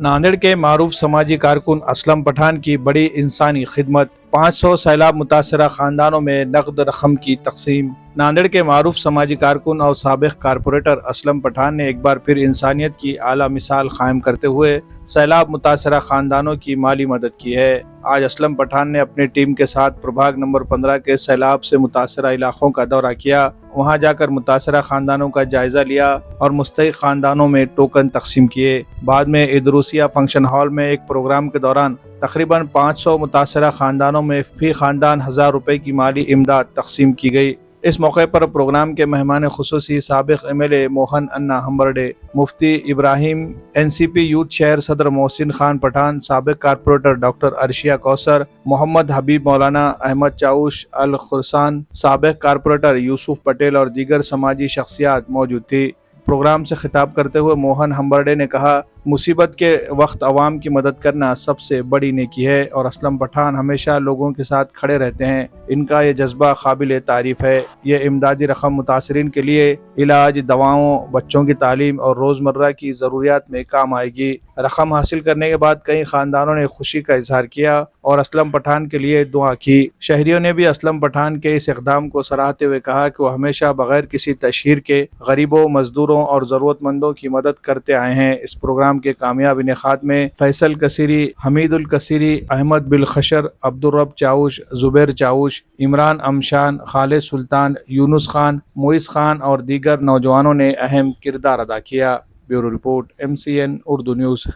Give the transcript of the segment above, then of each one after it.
नांदेड़ के मारूफ समाजी कारकुन असलम पठान की बड़ी इंसानी खिदमत। 500 सैलाब मुतासरा खानदानों में नकद रकम की तकसीम। नांदेड़ के मारूफ समाजी कारकुन और साबिक कारपोरेटर असलम पठान ने एक बार फिर इंसानियत की आला मिसाल कायम करते हुए सैलाब मुतासरा खानदानों की माली मदद की है। आज असलम पठान ने अपनी टीम के साथ प्रभाग नंबर 15 के सैलाब से मुतासरा इलाकों का दौरा किया। वहां जाकर मुतासरा खानदानों का जायजा लिया और मुस्तहिक खानदानों में टोकन तकसीम किए। बाद में इदरूसिया फंक्शन हॉल में एक प्रोग्राम के दौरान तकरीबन 500 मुतासरा खानदानों में फी खानदान 1000 रुपए की माली इमदाद तकसीम की गई। इस मौके पर प्रोग्राम के मेहमान खुसूसी साबिक MLA मोहन अन्ना हम्बरडे, मुफ्ती इब्राहिम, NCP यूथ शहर सदर मोहसिन खान पठान, साबिक कारपोरेटर डॉक्टर अर्शिया कौसर, मोहम्मद हबीब, मौलाना अहमद चाउश अल खुरसान, साबिक कारपोरेटर यूसुफ पटेल और दीगर समाजी शख्सियात मौजूद थी। प्रोग्राम से खिताब करते हुए मोहन हम्बरडे ने कहा, मुसीबत के वक्त अवाम की मदद करना सबसे बड़ी नेकी है और असलम पठान हमेशा लोगों के साथ खड़े रहते हैं। इनका ये जज्बा काबिल तारीफ है। ये इमदादी रकम मुतासरीन के लिए इलाज, दवाओं, बच्चों की तालीम और रोज़मर्रा की ज़रूरियात में काम आएगी। रकम हासिल करने के बाद कई ख़ानदानों ने खुशी का इजहार किया और असलम पठान के लिए दुआ की। शहरियों ने भी असलम पठान के इस इक़दाम को सराहते हुए कहा कि वह हमेशा बगैर किसी तशहीर के गरीबों, मजदूरों और ज़रूरतमंदों की मदद करते आए हैं। इस प्रोग्राम के कामयाब इनेकाद में फैसल कसीरी, हमीदुल कसीरी, अहमद बिल खशर, अब्दुर्रब चाउश, जुबैर चाउश, इमरान अमशान, खालिद सुल्तान, यूनुस खान, मोइस खान और दीगर नौजवानों ने अहम किरदार अदा किया। Bureau report, MCN Urdu news.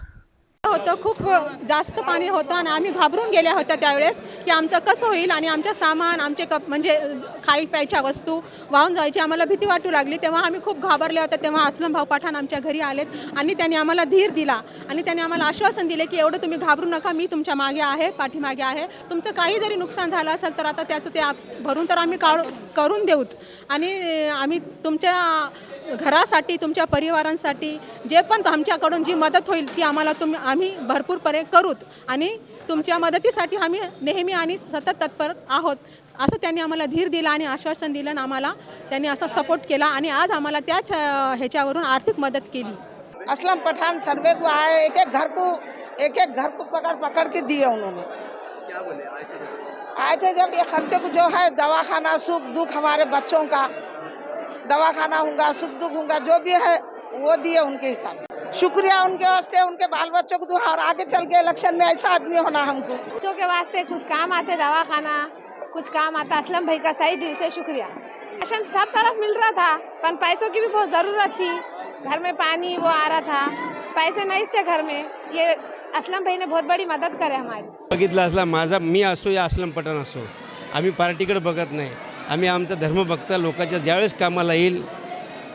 होतं खूप जास्त पाणी होतं आणि आम्ही घाबरून गेल्या होत्या त्यावेळेस की आमचं कसं होईल आणि आमचं सामान, आमचे म्हणजे खाई प्यायच्या वस्तू वाहून जायची आम्हाला भीती वाटू लागली। तेव्हा आम्ही खूप घाबरले होते। तेव्हा असलम भाऊ पठाण आमच्या घरी आलेत आणि त्यांनी आम्हाला धीर दिला आणि त्यांनी आम्हाला आश्वासन दिले की एवढं तुम्ही घाबरू नका, मी तुमच्या मागे आहे, पाठीमागे आहे। तुमचं काही जरी नुकसान झालं असेल तर आता त्याचं ते भरून तर आम्ही करून देऊत आणि आम्ही तुमच्या घरासाठी, तुमच्या परिवारांसाठी जे पण आमच्याकडून जी मदत होईल ती आम्हाला आम्ही भरपूरपणे करूत आणि तुमच्या मदतीसाठी आम्ही नेहमी आणि सतत तत्पर आहोत, असं त्यांनी आम्हाला धीर दिला आणि आश्वासन दिलं आणि आम्हाला त्यांनी असा सपोर्ट केला आणि आज आम्हाला त्याच ह्याच्यावरून आर्थिक मदत केली। असलम पठान सर्वे को आए, एक एक घर को पकड़ के दिए उन्होंने। क्या बोले आए थे जब ये खर्चे को जो है दवाखाना, सुख दुख, हमारे बच्चों का दवाखाना होगा, सुख दुख होगा, जो भी है वो दिए उनके हिसाब से। शुक्रिया उनके वास्ते, उनके बाल बच्चों को दुआ और आगे चल के इलेक्शन में ऐसा आदमी होना हमको। बच्चों के वास्ते कुछ काम आते, दवाखाना कुछ काम आता। असलम भाई का सही दिल से शुक्रिया। राशन सब तरफ मिल रहा था पर पैसों की भी बहुत ज़रूरत थी। घर में पानी वो आ रहा था, पैसे नहीं थे घर में। ये असलम भाई ने बहुत बड़ी मदद करे हमारी। बघितलं असला माझा मी असो या असलम पठाण असो, आम्ही पार्टीकडे बघत नाही। आम्ही आमचा धर्म बघता, लोकांच्या ज्यावेळेस कामाला येईल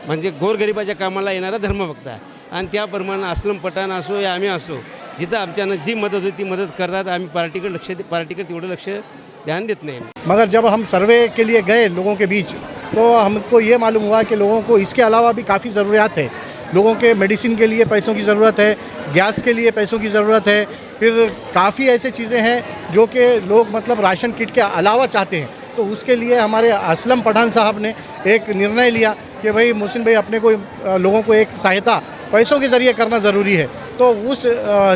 म्हणजे गोरगरिबाच्या कामाला येणारा धर्म बघता आणि त्याप्रमाणे असलम पठाण असो या आम्ही असो, जिथं आमच्यानं जी मदत होती ती मदत करतात। आम्ही पार्टीकडे तेवढं लक्ष ध्यान देत नाही। मगर जब हम सर्वे के लिए गए लोगों के बीच तो हमको ये मालूम हुआ कि लोगों को इसके अलावा भी काफ़ी ज़रूरियात है। लोगों के मेडिसिन के लिए पैसों की ज़रूरत है, गैस के लिए पैसों की ज़रूरत है, फिर काफ़ी ऐसे चीज़ें हैं जो कि लोग मतलब राशन किट के अलावा चाहते हैं। तो उसके लिए हमारे असलम पठान साहब ने एक निर्णय लिया कि भाई मोहसिन भाई अपने को लोगों को एक सहायता पैसों के ज़रिए करना ज़रूरी है। तो उस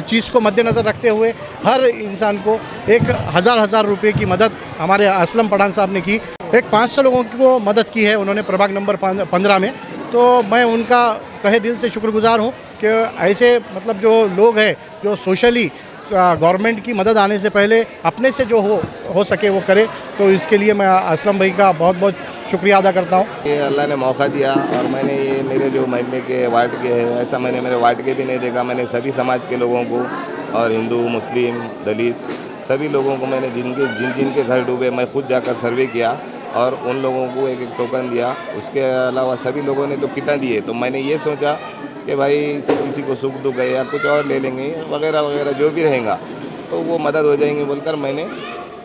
चीज़ को मद्देनज़र रखते हुए हर इंसान को एक हज़ार रुपये की मदद हमारे असलम पठान साहब ने की। एक 500 लोगों को मदद की है उन्होंने प्रभाग नंबर 15 में। तो मैं उनका तहे दिल से शुक्रगुजार हूँ कि ऐसे मतलब जो लोग हैं जो सोशली गवर्नमेंट की मदद आने से पहले अपने से जो हो सके वो करे। तो इसके लिए मैं असलम भाई का बहुत बहुत शुक्रिया अदा करता हूँ। ये अल्लाह ने मौका दिया और मैंने ये मेरे जो महल्ले के वार्ड के हैं, ऐसा मैंने मेरे वार्ड के भी नहीं देखा। मैंने सभी समाज के लोगों को और हिंदू, मुस्लिम, दलित सभी लोगों को मैंने जिन के घर डूबे मैं खुद जाकर सर्वे किया और उन लोगों को एक टोकन दिया। उसके अलावा सभी लोगों ने तो किटें दिए। तो मैंने ये सोचा कि भाई किसी को सुख दुख है या कुछ और ले लेंगे वगैरह वगैरह जो भी रहेगा तो वो मदद हो जाएंगी बोलकर मैंने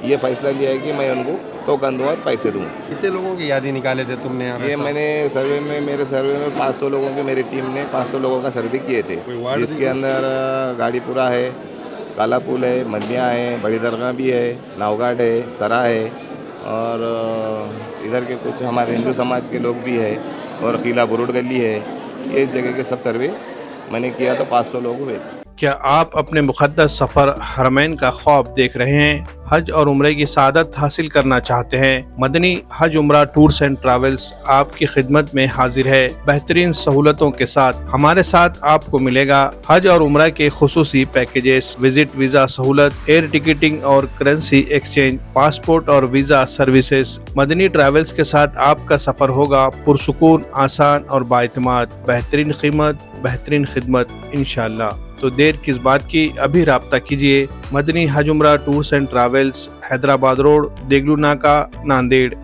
ये फैसला लिया है कि मैं उनको टोकन दूँ और पैसे दूँ। कितने लोगों की यादी निकाले थे तुमने यहाँ? ये मैंने मेरे सर्वे में 500 लोगों की मेरी टीम ने 500 लोगों का सर्वे किए थे, जिसके अंदर गाड़ीपुरा है, काला पुल है, मलिया है, बड़ी दरगाह भी है, नावघाट है, सरा है और इधर के कुछ हमारे हिंदू समाज के लोग भी है और किला बुरुड गली है। ये इस जगह के सब सर्वे मैंने किया तो 500 लोग हुए। क्या आप अपने मुक़द्दस सफ़र हरमैन का ख्वाब देख रहे हैं? हज और उम्रे की सादत हासिल करना चाहते हैं? Madani Hajj Umrah tours and travels आपकी खिदमत में हाजिर है। बेहतरीन सहूलतों के साथ हमारे साथ आपको मिलेगा हज और उम्रा के खुसूसी पैकेजेस, विजिट वीज़ा सहूलत, एयर टिकटिंग और करेंसी एक्सचेंज, पासपोर्ट और वीज़ा सर्विसेज। मदनी ट्रैवल्स के साथ आपका सफ़र होगा पुरसुकून, आसान और बाएतमाद। बेहतरीन कीमत, बेहतरीन खिदमत इंशाअल्लाह। तो देर किस बात की, अभी राब्ता कीजिए। Madani Hajj Umrah tours and travels, Hyderabad road, Deglur Naka, Nanded.